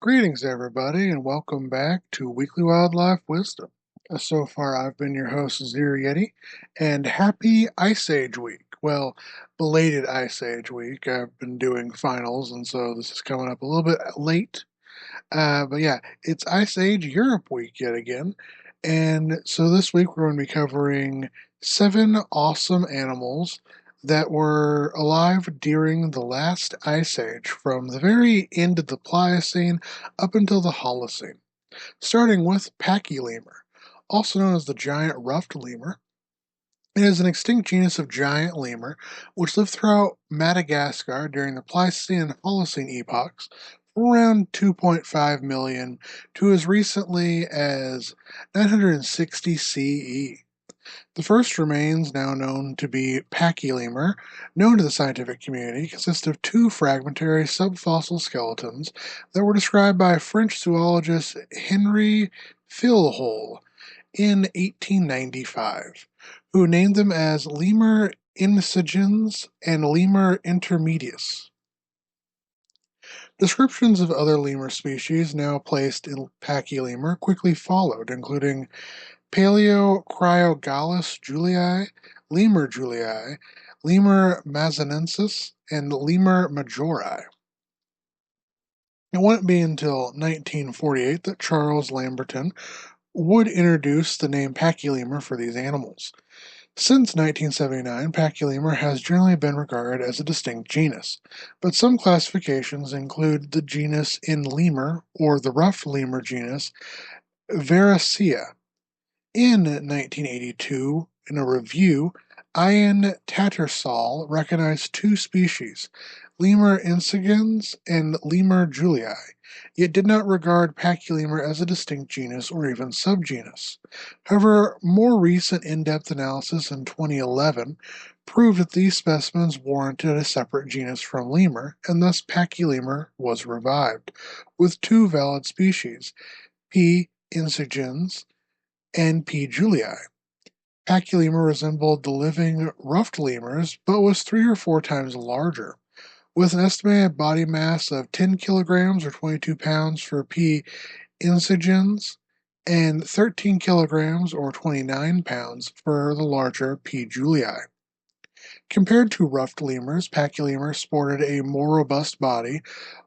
Greetings, everybody, and welcome back to Weekly Wildlife Wisdom. So far, I've been your host, Zero Yeti, and happy Ice Age Week. Well, belated Ice Age Week. I've been doing finals, and so this is coming up a little bit late. But yeah, it's Ice Age Europe Week yet again. And so this week, we're going to be covering 7 awesome animals that were alive during the last ice age, from the very end of the Pliocene up until the Holocene, starting with Pachylemur, also known as the giant ruffed lemur. It is an extinct genus of giant lemur which lived throughout Madagascar during the Pleistocene and Holocene epochs from around 2.5 million to as recently as 960 CE. The first remains, now known to be pachylemur, known to the scientific community, consist of 2 fragmentary subfossil skeletons that were described by French zoologist Henri Filleul in 1895, who named them as Lemur insigens and Lemur intermedius. Descriptions of other lemur species now placed in pachylemur quickly followed, including Paleocryogallus julii, Lemur julii, Lemur mazanensis, and Lemur majori. It wouldn't be until 1948 that Charles Lamberton would introduce the name pachylemur for these animals. Since 1979, pachylemur has generally been regarded as a distinct genus, but some classifications include the genus in lemur or the rough lemur genus Veracea. In 1982, in a review, Ian Tattersall recognized 2 species, Lemur insigens and Lemur julii, yet did not regard pachylemur as a distinct genus or even subgenus. However, more recent in-depth analysis in 2011 proved that these specimens warranted a separate genus from lemur, and thus pachylemur was revived, with 2 valid species, P. insigens and P. julii. Pachylemur resembled the living ruffed lemurs, but was 3 or 4 times larger, with an estimated body mass of 10 kilograms or 22 pounds for P. insigens and 13 kilograms or 29 pounds for the larger P. julii. Compared to ruffed lemurs, pachylemur sported a more robust body,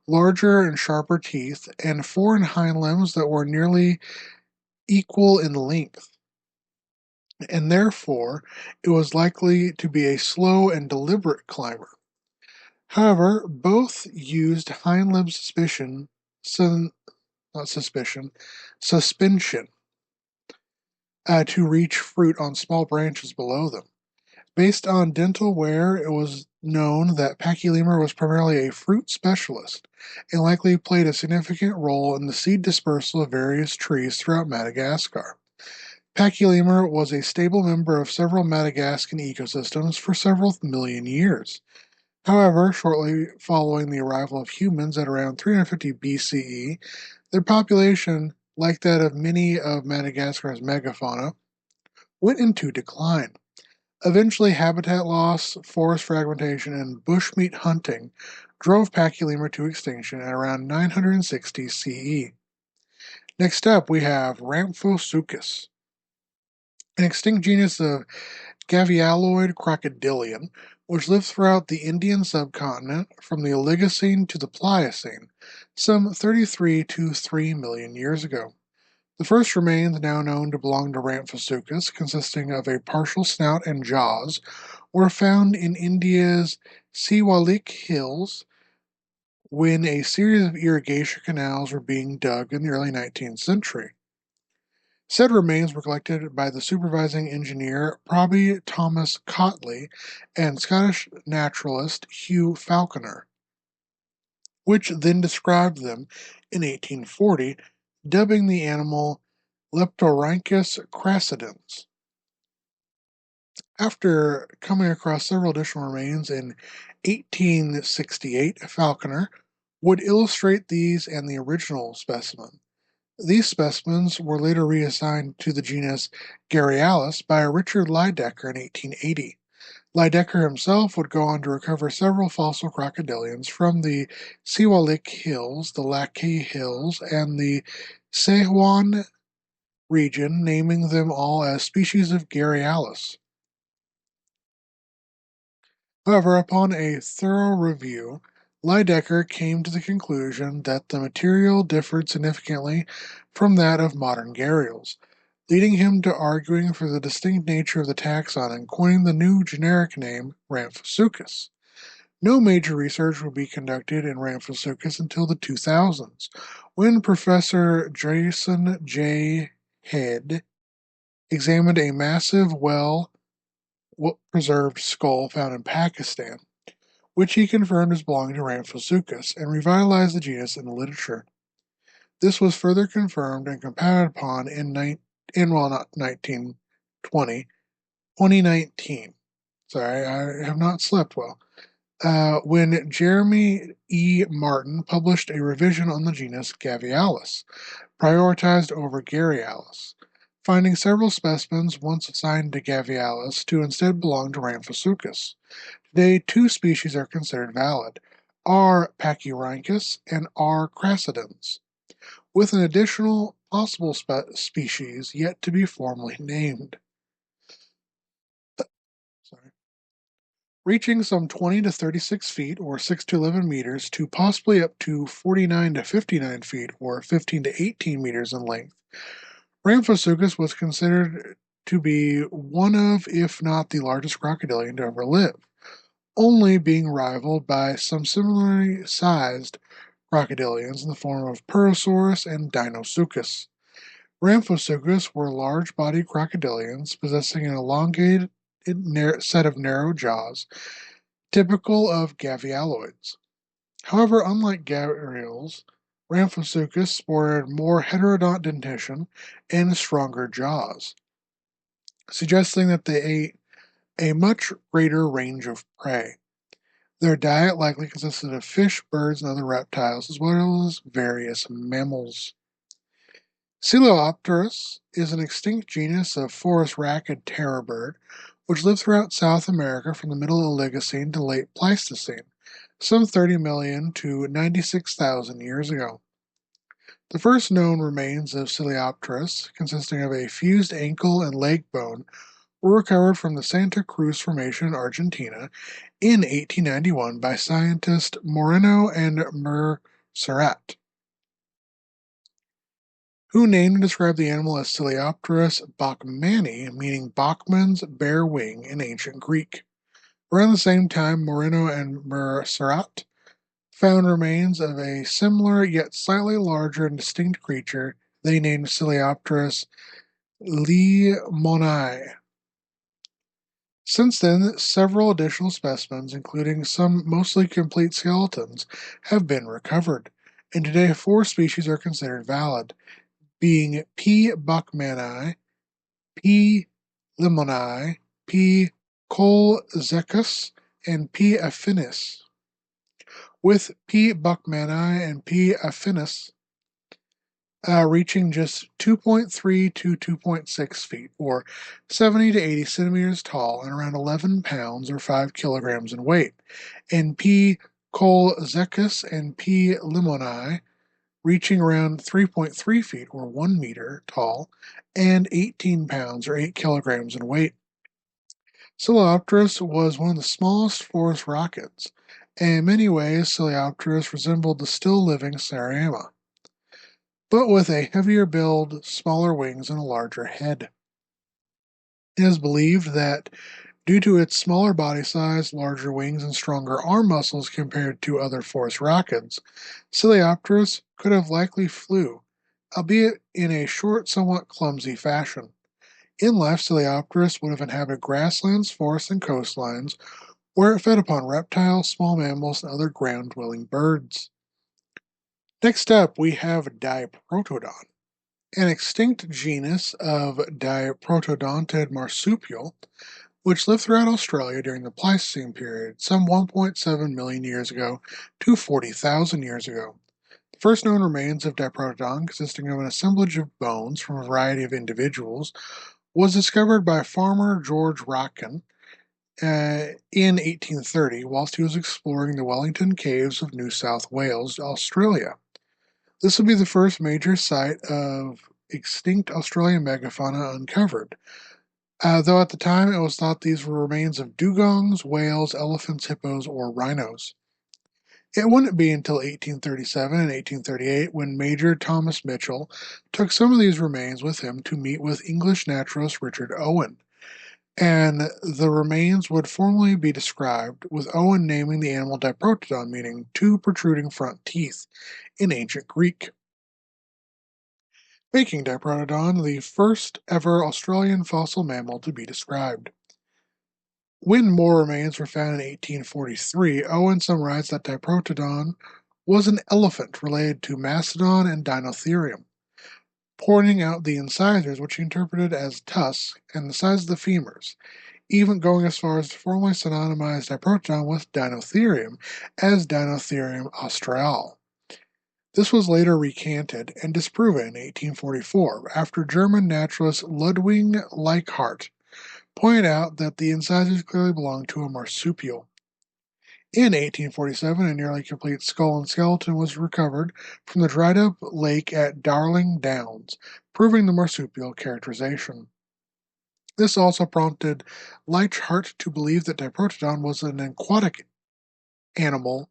larger and sharper teeth, and fore and hind limbs that were nearly equal in length, and therefore it was likely to be a slow and deliberate climber. However, both used hind limb not suspicion, suspension to reach fruit on small branches below them. Based on dental wear, it was known that pachylemur was primarily a fruit specialist and likely played a significant role in the seed dispersal of various trees throughout Madagascar. Pachylemur was a stable member of several Madagascan ecosystems for several million years. However, shortly following the arrival of humans at around 350 BCE, their population, like that of many of Madagascar's megafauna, went into decline. Eventually, habitat loss, forest fragmentation, and bushmeat hunting drove pachylemur to extinction at around 960 CE. Next up, we have Ramphosuchus, an extinct genus of Gavialoid crocodilian, which lived throughout the Indian subcontinent from the Oligocene to the Pliocene, some 33 to 3 million years ago. The first remains, now known to belong to Ramphosuchus, consisting of a partial snout and jaws, were found in India's Siwalik Hills when a series of irrigation canals were being dug in the early 19th century. Said remains were collected by the supervising engineer Probby Thomas Cotley and Scottish naturalist Hugh Falconer, which then described them in 1840, dubbing the animal Leptorhynchus crassidens. After coming across several additional remains in 1868, Falconer would illustrate these and the original specimen. These specimens were later reassigned to the genus Garryalis by Richard Lydecker in 1880. Lydecker himself would go on to recover several fossil crocodilians from the Siwalik Hills, the Lackey Hills, and the Sehuan region, naming them all as species of Garryalis. However, upon a thorough review, Lydecker came to the conclusion that the material differed significantly from that of modern gharials, leading him to arguing for the distinct nature of the taxon and coining the new generic name Ramphosuchus. No major research would be conducted in Ramphosuchus until the 2000s, when Professor Jason J. Head examined a massive, well-preserved skull found in Pakistan, which he confirmed as belonging to Ramphosuchus, and revitalized the genus in the literature. This was further confirmed and compounded upon not 1920, 2019. Sorry, I have not slept well. When Jeremy E. Martin published a revision on the genus Gavialis, prioritized over Garryalis, finding several specimens once assigned to Gavialis to instead belong to Ramphosuchus. Today, two species are considered valid, R. pachyrhynchus and R. crassidens, with an additional possible species yet to be formally named. Sorry. Reaching some 20 to 36 feet, or 6 to 11 meters, to possibly up to 49 to 59 feet, or 15 to 18 meters in length, Ramphosuchus was considered to be one of, if not the largest crocodilian to ever live, only being rivaled by some similarly sized crocodilians in the form of Purosaurus and Dinosuchus. Ramphosuchus were large-bodied crocodilians possessing an elongated set of narrow jaws, typical of gavialoids. However, unlike gharials, Ramphosuchus sported more heterodont dentition and stronger jaws, suggesting that they ate a much greater range of prey. Their diet likely consisted of fish, birds, and other reptiles, as well as various mammals. Coleopterus is an extinct genus of forest raccoon terror bird, which lived throughout South America from the middle Oligocene to late Pleistocene, some 30 million to 96,000 years ago. The first known remains of Coleopterus, consisting of a fused ankle and leg bone, were recovered from the Santa Cruz Formation in Argentina in 1891 by scientists Moreno and Mercerat, who named and described the animal as Coleopterus bachmani, meaning Bachman's bare wing in ancient Greek. Around the same time, Moreno and Mercerat found remains of a similar yet slightly larger and distinct creature they named Coleopterus lemonae. Since then, several additional specimens, including some mostly complete skeletons, have been recovered, and today 4 species are considered valid, being P. bachmani, P. lemonae, P. colzecus, and P. affinis, with P. bachmani and P. affinis reaching just 2.3 to 2.6 feet, or 70 to 80 centimeters tall, and around 11 pounds or 5 kilograms in weight, and P. colzecus and P. lemonae reaching around 3.3 feet or 1 meter tall and 18 pounds or 8 kilograms in weight. Coleopterus was one of the smallest forest rockets, and in many ways Coleopterus resembled the still living Sarama, but with a heavier build, smaller wings, and a larger head. It is believed that due to its smaller body size, larger wings, and stronger arm muscles compared to other forest rockets, Coleopterus could have likely flew, albeit in a short, somewhat clumsy fashion. In life, Coleopterus would have inhabited grasslands, forests, and coastlines, where it fed upon reptiles, small mammals, and other ground-dwelling birds. Next up, we have Diprotodon, an extinct genus of diprotodontid marsupial, which lived throughout Australia during the Pleistocene period, some 1.7 million years ago to 40,000 years ago. The first known remains of Diprotodon, consisting of an assemblage of bones from a variety of individuals, was discovered by farmer George Rotkin in 1830 whilst he was exploring the Wellington Caves of New South Wales, Australia. This would be the first major site of extinct Australian megafauna uncovered, though at the time it was thought these were remains of dugongs, whales, elephants, hippos, or rhinos. It wouldn't be until 1837 and 1838 when Major Thomas Mitchell took some of these remains with him to meet with English naturalist Richard Owen, and the remains would formally be described, with Owen naming the animal Diprotodon, meaning two protruding front teeth in ancient Greek, making Diprotodon the first ever Australian fossil mammal to be described. When more remains were found in 1843, Owen summarized that Diprotodon was an elephant related to Mastodon and Dinotherium, pointing out the incisors, which he interpreted as tusks, and the size of the femurs, even going as far as to formally synonymize Diprotodon with Dinotherium as Dinotherium australe. This was later recanted and disproven in 1844 after German naturalist Ludwig Leichhardt pointed out that the incisors clearly belonged to a marsupial. In 1847, a nearly complete skull and skeleton was recovered from the dried up lake at Darling Downs, proving the marsupial characterization. This also prompted Leichhardt to believe that Diprotodon was an aquatic animal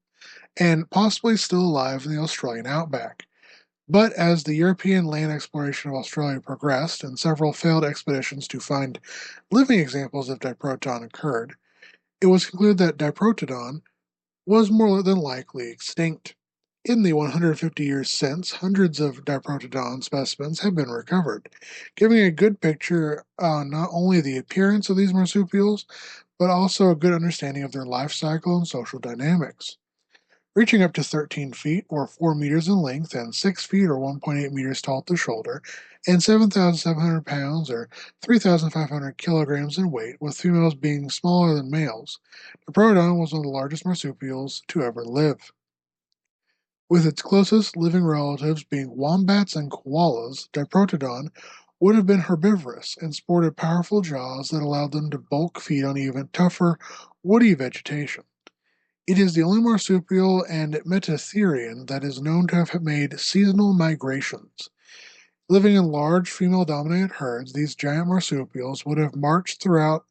and possibly still alive in the Australian outback. But as the European land exploration of Australia progressed and several failed expeditions to find living examples of Diprotodon occurred, it was concluded that Diprotodon was more than likely extinct. In the 150 years since, hundreds of Diprotodon specimens have been recovered, giving a good picture on not only the appearance of these marsupials, but also a good understanding of their life cycle and social dynamics. Reaching up to 13 feet or 4 meters in length and 6 feet or 1.8 meters tall at the shoulder, and 7,700 pounds or 3,500 kilograms in weight, with females being smaller than males, Diprotodon was one of the largest marsupials to ever live. With its closest living relatives being wombats and koalas, Diprotodon would have been herbivorous and sported powerful jaws that allowed them to bulk feed on even tougher, woody vegetation. It is the only marsupial and metatherian that is known to have made seasonal migrations. Living in large female-dominated herds, these giant marsupials would have marched throughout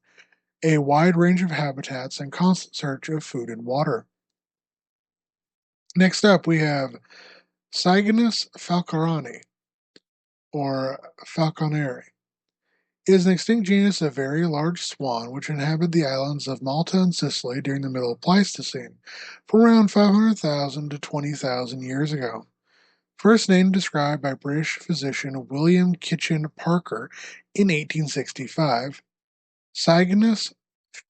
a wide range of habitats in constant search of food and water. Next up, we have Cygnus falcarani, or falconeri. It is an extinct genus of very large swan which inhabited the islands of Malta and Sicily during the Middle Pleistocene, from around 500,000 to 20,000 years ago. First named described by British physician William Kitchen Parker in 1865, Cygnus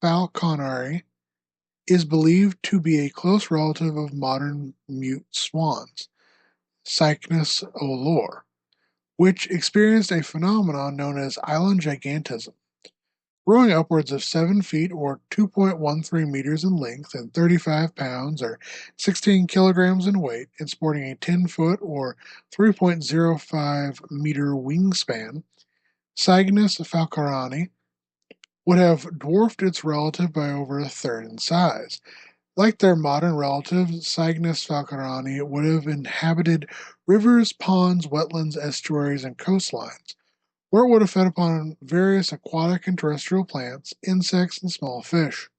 falconeri is believed to be a close relative of modern mute swans, Cygnus olor, which experienced a phenomenon known as island gigantism, growing upwards of 7 feet or 2.13 meters in length and 35 pounds or 16 kilograms in weight, and sporting a 10-foot or 3.05 meter wingspan. Cygnus falcarani would have dwarfed its relative by over a third in size. Like their modern relative, Cygnus falcarani would have inhabited rivers, ponds, wetlands, estuaries, and coastlines, where it would have fed upon various aquatic and terrestrial plants, insects, and small fish,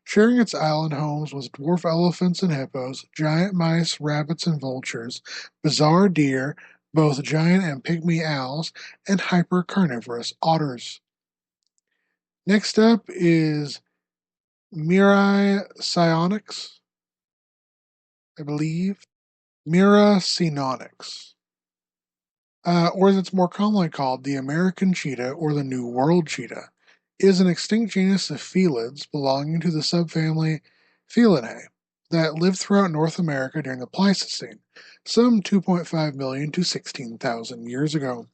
sharing its island homes with dwarf elephants and hippos, giant mice, rabbits, and vultures, bizarre deer, both giant and pygmy owls, and hyper-carnivorous otters. Next up is Mirai Cyonyx, I believe. Mira Cyonyx, or as it's more commonly called, the American cheetah or the New World cheetah, is an extinct genus of felids belonging to the subfamily Felinae that lived throughout North America during the Pleistocene, some 2.5 million to 16,000 years ago.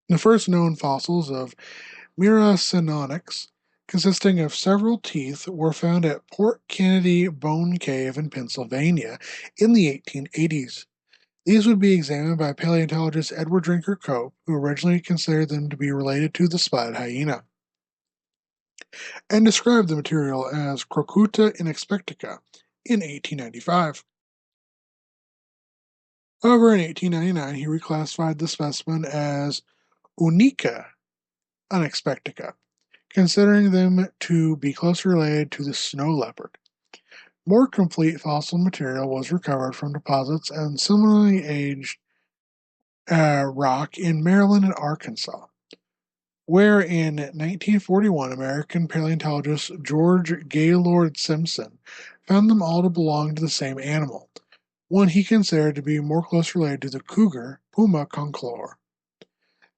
The first known fossils of Miracinonyx, consisting of several teeth, were found at Port Kennedy Bone Cave in Pennsylvania in the 1880s. These would be examined by paleontologist Edward Drinker Cope, who originally considered them to be related to the spotted hyena. and described the material as Crocuta inexpectica in 1895. However, in 1899, he reclassified the specimen as Unica unexpectica, considering them to be closely related to the snow leopard. More complete fossil material was recovered from deposits and similarly aged rock in Maryland and Arkansas, where in 1941 American paleontologist George Gaylord Simpson found them all to belong to the same animal, one he considered to be more closely related to the cougar, Puma concolor,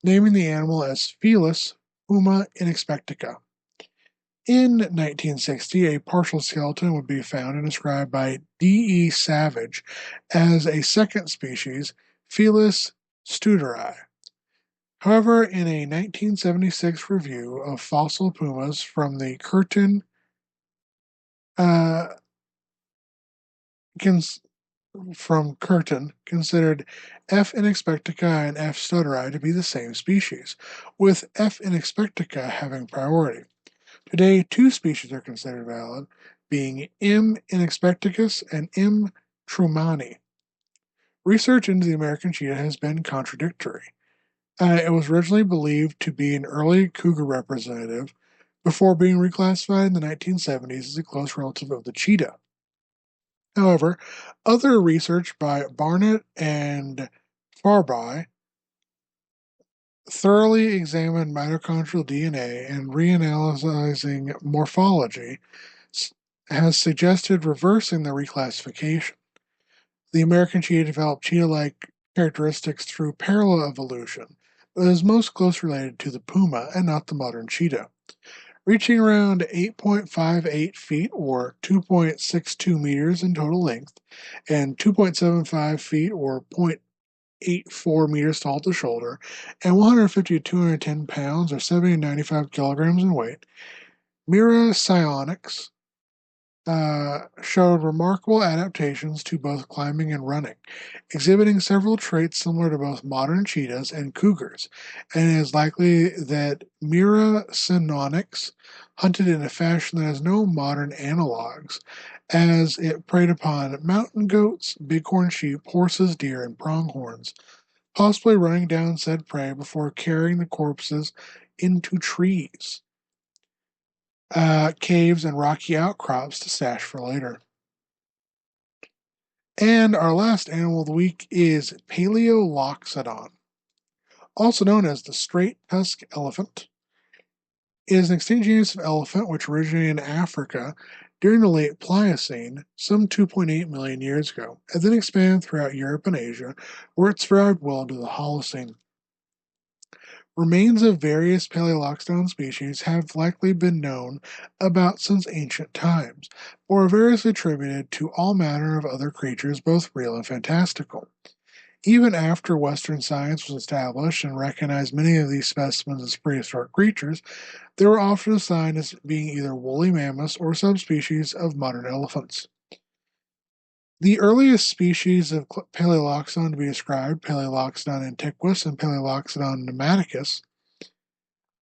naming the animal as Felis Puma inexpectica. In 1960, a partial skeleton would be found and described by D. E. Savage as a second species, Felis studeri. However, in a 1976 review of fossil pumas from the uh, Curtin, considered F. inexpectica and F. studeri to be the same species, with F. inexpectica having priority. Today, two species are considered valid, being M. inexpecticus and M. trumani. Research into the American cheetah has been contradictory. It was originally believed to be an early cougar representative before being reclassified in the 1970s as a close relative of the cheetah. However, other research by Barnett and Farby thoroughly examined mitochondrial DNA and reanalyzing morphology has suggested reversing the reclassification. The American cheetah developed cheetah-like characteristics through parallel evolution, but is most closely related to the puma and not the modern cheetah. Reaching around 8.58 feet or 2.62 meters in total length and 2.75 feet or 0.84 meters tall at the shoulder and 150 to 210 pounds or 70 to 95 kilograms in weight, Mira psionics showed remarkable adaptations to both climbing and running, exhibiting several traits similar to both modern cheetahs and cougars, and it is likely that Mira psionics hunted in a fashion that has no modern analogs, as it preyed upon mountain goats, bighorn sheep, horses, deer, and pronghorns, possibly running down said prey before carrying the corpses into trees, caves, and rocky outcrops to stash for later. And our last animal of the week is Paleoloxodon, also known as the straight tusk elephant. It is an extinct genus of elephant which originated in Africa during the late Pliocene, some 2.8 million years ago, and then expanded throughout Europe and Asia, where it survived well into the Holocene. Remains of various Paleoloxodon species have likely been known about since ancient times, or are variously attributed to all manner of other creatures, both real and fantastical. Even after Western science was established and recognized many of these specimens as prehistoric creatures, they were often assigned as being either woolly mammoths or subspecies of modern elephants. The earliest species of Paleoloxodon to be described, Paleoloxodon antiquus and Paleoloxodon pneumaticus,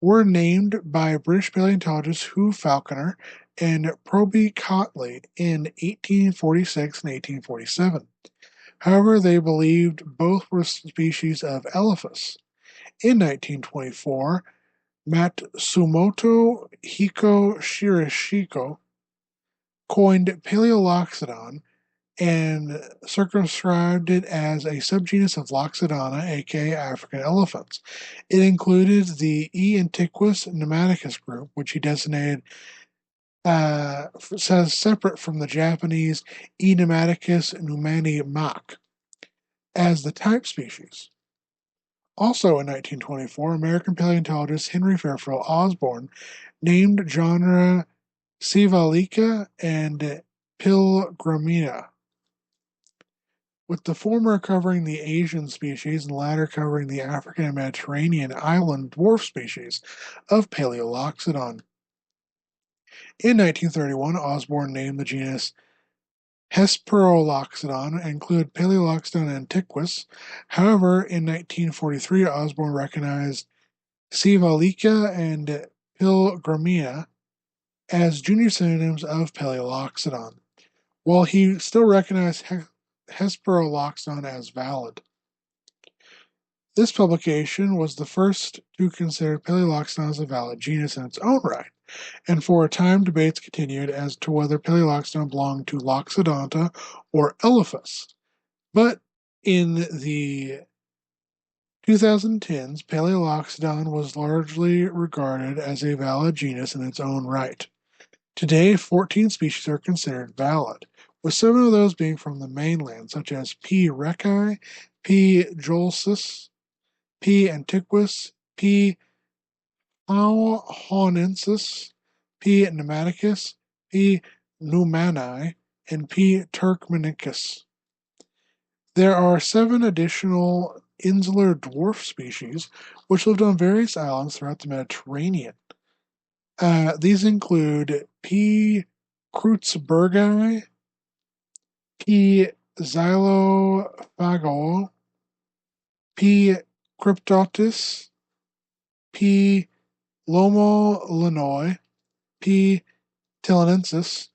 were named by British paleontologists Hugh Falconer and Proby Cotley in 1846 and 1847. However, they believed both were species of Elephas. In 1924, Matsumoto Hiko Shirashiko coined Paleoloxodon and circumscribed it as a subgenus of Loxodona, aka African elephants. It included the E. antiquus pneumaticus group, which he designated says separate from the Japanese E. pneumaticus pneumani Mach as the type species. Also in 1924, American paleontologist Henry Fairfield Osborn named genre Cephalica and Pilgrimina, with the former covering the Asian species and the latter covering the African and Mediterranean island dwarf species of Paleoloxodon. In 1931, Osborn named the genus Hesperoloxodon and included Paleoloxodon antiquus. However, in 1943, Osborn recognized Cephalica and Pilgrimina as junior synonyms of Paleoloxodon, while he still recognized Hesperoloxodon as valid. This publication was the first to consider Paleoloxodon as a valid genus in its own right, and for a time debates continued as to whether Paleoloxodon belonged to Loxodonta or Elephas. But in the 2010s, Paleoloxodon was largely regarded as a valid genus in its own right. Today, 14 species are considered valid, with 7 of those being from the mainland, such as P. recci, P. jolsis, P. antiquus, P. hauhonensis, P. pneumaticus, P. pneumani, and P. turkmenicus. There are 7 additional insular dwarf species which lived on various islands throughout the Mediterranean. These include P. creutzbergi, P. xylophago, P. cryptotis, P. lomolenoi, P. tilinensis,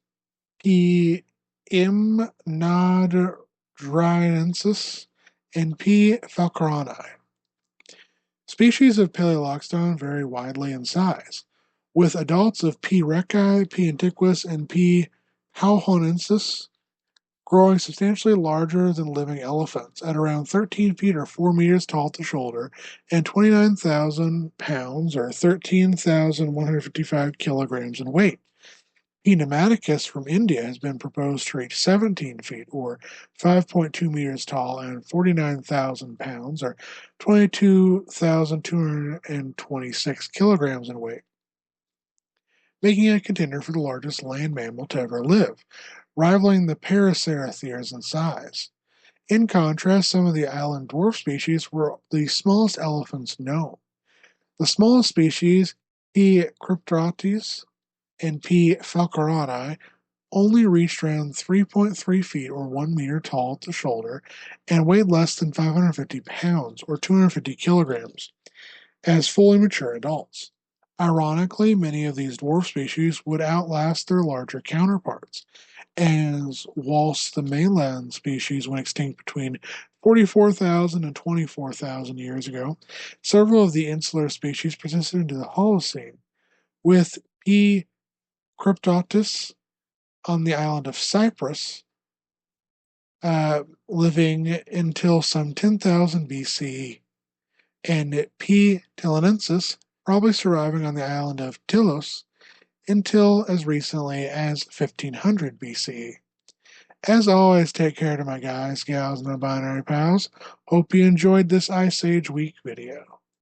P. imnodriensis, and P. falcaroni. Species of Paleoloxodon vary widely in size, with adults of P. recci, P. antiquus, and P. hauhonensis growing substantially larger than living elephants at around 13 feet or 4 meters tall at the shoulder and 29,000 pounds or 13,155 kilograms in weight. P. pneumaticus from India has been proposed to reach 17 feet or 5.2 meters tall and 49,000 pounds or 22,226 kilograms in weight, making it a contender for the largest land mammal to ever live, rivaling the paraceratheres in size. In contrast, some of the island dwarf species were the smallest elephants known. The smallest species, P. cryptotis and P. falcaroni, only reached around 3.3 feet or 1 meter tall at the shoulder and weighed less than 550 pounds or 250 kilograms as fully mature adults. Ironically, many of these dwarf species would outlast their larger counterparts, as whilst the mainland species went extinct between 44,000 and 24,000 years ago, several of the insular species persisted into the Holocene, with P. cryptotis on the island of Cyprus living until some 10,000 BCE, and P. tilinensis probably surviving on the island of Tilos until as recently as 1500 BCE. As always, take care to my guys, gals, and non-binary pals. Hope you enjoyed this Ice Age Week video.